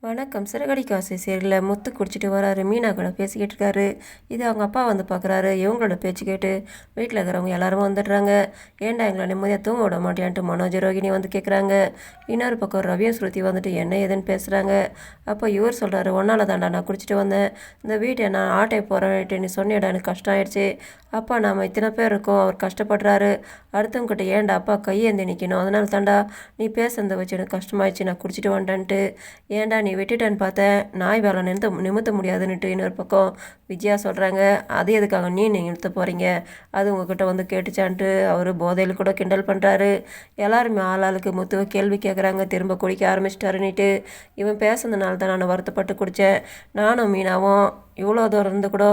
வணக்கம். சிறகடிக்க ஆசை சீரியல்ல முத்து குடிச்சிட்டு வராரு. மீனா கூட பேசிக்கிட்டு இருக்காரு. இது அவங்க அப்பா வந்து பார்க்குறாரு. இவங்களோட பேச்சு கேட்டு வீட்டில் இருக்கிறவங்க எல்லாரும் வந்துடுறாங்க. ஏன்டா எங்களை நிம்மதியாக தூங்க விட மாட்டியான்ட்டு மனோஜ் ரோகிணி வந்து கேட்குறாங்க. இன்னொரு பக்கம் ரவியும் ஸ்ருதி வந்துட்டு என்ன ஏதுன்னு பேசுகிறாங்க. அப்போ இவர் சொல்கிறாரு, ஒன்னால தாண்டா நான் குடிச்சிட்டு வந்தேன். இந்த வீட்டை நான் ஆட்டை போகிறேன்ட்டு நீ சொன்னியடா, எனக்கு கஷ்டம் ஆயிடுச்சு. அப்பா நாம் இத்தனை பேர் இருக்கோம், அவர் கஷ்டப்படுறாரு. அடுத்தவங்கிட்ட ஏன்டா அப்பா கையேந்தி நிற்கணும். அதனால தாண்டா நீ பேசுனதை வச்சு எனக்கு கஷ்டமாயிடுச்சு, நான் குடிச்சிட்டு வந்துட்டேன்ட்டு. ஏன்டா நீ விட்டுட்டேன்னு பார்த்தேன், நாய் வேலை நிமித்த முடியாதுன்னுட்டு இன்னொரு பக்கம் விஜயா சொல்கிறாங்க. அது எதுக்காக நீங்கள் நிறுத்த போகிறீங்க, அது உங்ககிட்ட வந்து கேட்டுச்சான்ட்டு அவர் போதையில் கூட கிண்டல் பண்ணுறாரு. எல்லாருமே ஆளாளுக்கு முத்துவை கேள்வி கேட்குறாங்க. திரும்ப குடிக்க ஆரம்பிச்சிட்டாருன்னுட்டு. இவன் பேசுனதுனால தான் நான் வருத்தப்பட்டு குடித்தேன். நானும் மீனாவும் இவ்வளோ தூரம் இருந்து கூட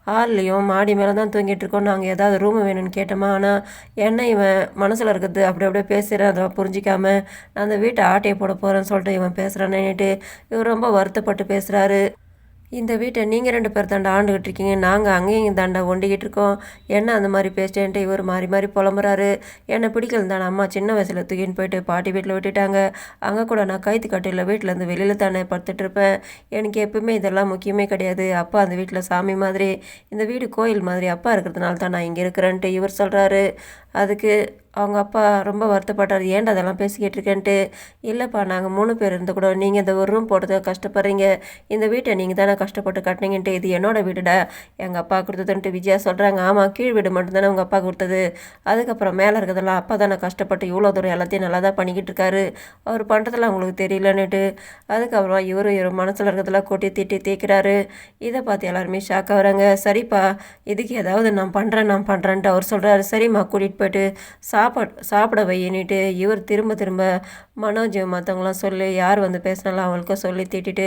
ஹால்லையும் மாடி மேலே தான் தூங்கிட்டு இருக்கோம். நாங்கள் ஏதாவது ரூம் வேணும்னு கேட்டோமா, ஆனால் என்ன இவன் மனசில் இருக்கிறது அப்படி அப்படியே பேசுகிறேன். அதை புரிஞ்சிக்காம நான் அந்த வீட்டை ஆட்டையை போட போகிறேன்னு சொல்லிட்டு இவன் பேசுகிறானேன்னுட்டு இவர் ரொம்ப வருத்தப்பட்டு பேசுகிறாரு. இந்த வீட்டை நீங்கள் 2 பேர் தாண்டா ஆண்டுகிட்டு இருக்கீங்க, நாங்கள் அங்கேயும் தாண்டா ஒண்டிக்கிட்டு இருக்கோம். என்ன அந்த மாதிரி பேசிட்டேன்ட்டு இவர் மாறி மாறி புலம்புறாரு. என்னை பிடிக்கல தானே அம்மா சின்ன வயசில் தூக்கின்னு போயிட்டு பாட்டி வீட்டில் விட்டுட்டாங்க. அங்கே கூட நான் கைத்து கட்டியில் வீட்டிலேருந்து வெளியில் தானே படுத்துட்டு இருப்பேன். எனக்கு எப்பவுமே இதெல்லாம் முக்கியமே கிடையாது. அப்பா அந்த வீட்டில் சாமி மாதிரி, இந்த வீடு கோயில் மாதிரி அப்பா இருக்கிறதுனால தான் நான் இங்கே இருக்கிறேன்ட்டு இவர் சொல்கிறாரு. அதுக்கு அவங்க அப்பா ரொம்ப வருத்தப்பட்டார். ஏன்டா அதெல்லாம் பேசிக்கிட்டு இருக்கேன்ட்டு. இல்லைப்பா, நாங்கள் 3 பேர் இருந்து கூட நீங்கள் இந்த ஒரு ரூம் போடுறதுக்கு கஷ்டப்படுறீங்க. இந்த வீட்டை நீங்கள் தானே கஷ்டப்பட்டு கட்டினீங்கன்ட்டு. இது என்னோட வீடுடா, எங்கள் அப்பா கொடுத்ததுன்ட்டு விஜயா சொல்கிறாங்க. ஆமாம், கீழ் வீடு மட்டும்தானே உங்கள் அப்பா கொடுத்தது. அதுக்கப்புறம் மேலே இருக்கிறதெல்லாம் அப்பா தானே கஷ்டப்பட்டு இவ்வளோ தூரம் எல்லாத்தையும் நல்லா தான் பண்ணிக்கிட்டு இருக்காரு. அவர் பண்ணுறதெல்லாம் உங்களுக்கு தெரியலன்னுட்டு அதுக்கப்புறம் இவர் மனசில் இருக்கிறதெல்லாம் கொட்டி திட்டி தேய்க்கிறாரு. இதை பார்த்து எல்லாருமே ஷாக் ஆகுறாங்க. சரிப்பா, இதுக்கு ஏதாவது நான் பண்ணுறேன்ட்டு அவர் சொல்கிறாரு. சரிம்மா, கூட்டிகிட்டு போய்ட்டு சாப்பிட வையின்னுட்டு இவர் திரும்ப மனோஜ் மற்றவங்களாம் சொல்லி யார் வந்து பேசினாலும் அவங்களுக்கும் சொல்லி திட்டிட்டு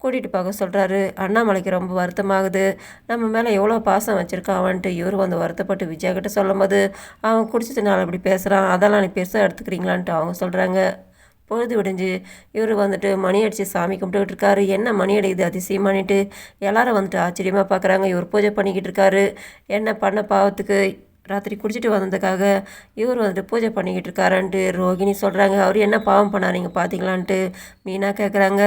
கூட்டிகிட்டு பார்க்க சொல்கிறாரு. அண்ணாமலைக்கு ரொம்ப வருத்தமாகுது. நம்ம மேலே எவ்வளோ பாசம் வச்சுருக்கான் அவன்ட்டு இவர் வந்து வருத்தப்பட்டு விஜயா கிட்ட சொல்லும் போது, அவன் குடிச்சதுனால அப்படி பேசுகிறான், அதெல்லாம் நீ பெருசாக எடுத்துக்கிறீங்களான்ட்டு அவங்க சொல்கிறாங்க. பொழுது விடிஞ்சு இவர் வந்துட்டு மணி அடித்து சாமி கும்பிட்டுக்கிட்டு இருக்காரு. என்ன மணி அடிக்குது அதிசயமானிட்டு எல்லாரும் வந்துட்டு ஆச்சரியமாக பார்க்குறாங்க. இவர் பூஜை பண்ணிக்கிட்டு இருக்காரு. என்ன பண்ண பாவத்துக்கு ராத்திரி குடிச்சிட்டு வந்ததுக்காக இவர் வந்துட்டு பூஜை பண்ணிக்கிட்டு இருக்காருன்ட்டு ரோகிணி சொல்கிறாங்க. அவர் என்ன பாவம் பண்ணார் நீங்கள் பார்த்தீங்களான்ட்டு மீனா கேட்குறாங்க.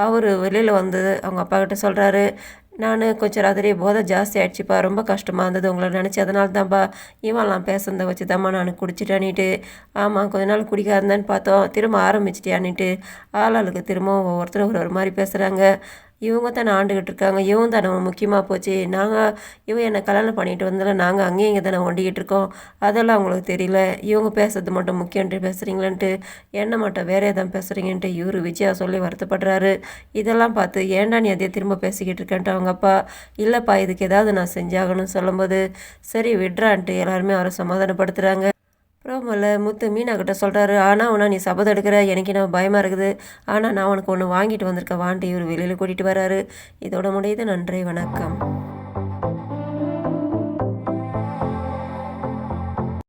அவர் வெளியில் வந்து அவங்க அப்பா கிட்ட சொல்கிறாரு, நான் கொஞ்சம் ராத்திரி போதை ஜாஸ்தி ஆகிடுச்சிப்பா, ரொம்ப கஷ்டமாக இருந்தது உங்களை நினச்சி, அதனால தான்ப்பா இவன்லாம் பேசுனதை வச்சு தான்மா நான் குடிச்சிட்டேன்னுட்டு. ஆமாம், கொஞ்ச நாள் குடிக்காதுன்னு பார்த்தோம், திரும்ப ஆரம்பிச்சிட்டியான்னுட்டு ஆளாளுக்கு திரும்ப ஒவ்வொருத்தரும் ஒரு மாதிரி பேசுகிறாங்க. இவங்க தானே ஆண்டுகிட்டு இருக்காங்க, இவங்க தானே முக்கியமாக போச்சு. இவன் என்னை கல்யாணம் பண்ணிட்டு வந்தாலும் நாங்கள் அங்கேயும் இங்கே தானே ஒண்டிக்கிட்டு இருக்கோம். அதெல்லாம் அவங்களுக்கு தெரியல. இவங்க பேசுறது மட்டும் முக்கியன்ட்டு பேசுகிறீங்களேன்ட்டு, என்ன மட்டும் வேற எதாவது பேசுகிறீங்கன்ட்டு இவர் விஜயா சொல்லி வருத்தப்படுறாரு. இதெல்லாம் பார்த்து ஏன்டா நீ அதே திரும்ப பேசிக்கிட்டு இருக்கேன்ட்டு அவங்க அப்பா, இல்லைப்பா இதுக்கு ஏதாவது நான் செஞ்சாகணும்னு சொல்லும்போது சரி விட்றான்ட்டு எல்லாருமே அவரை சமாதானப்படுத்துகிறாங்க. ப்ரோமோல முத்து மீனா கிட்ட சொல்கிறாரு, ஆனால் உன்னா நீ சபதம் எடுக்கிற, எனக்கு என்ன பயமாக இருக்குது. ஆனால் நான் உனக்கு ஒன்று வாங்கிட்டு வந்திருக்கேன் வான்ட்டு இவர் வெளியில் கூட்டிகிட்டு வர்றாரு. இதோட முடியுது. நன்றி, வணக்கம்.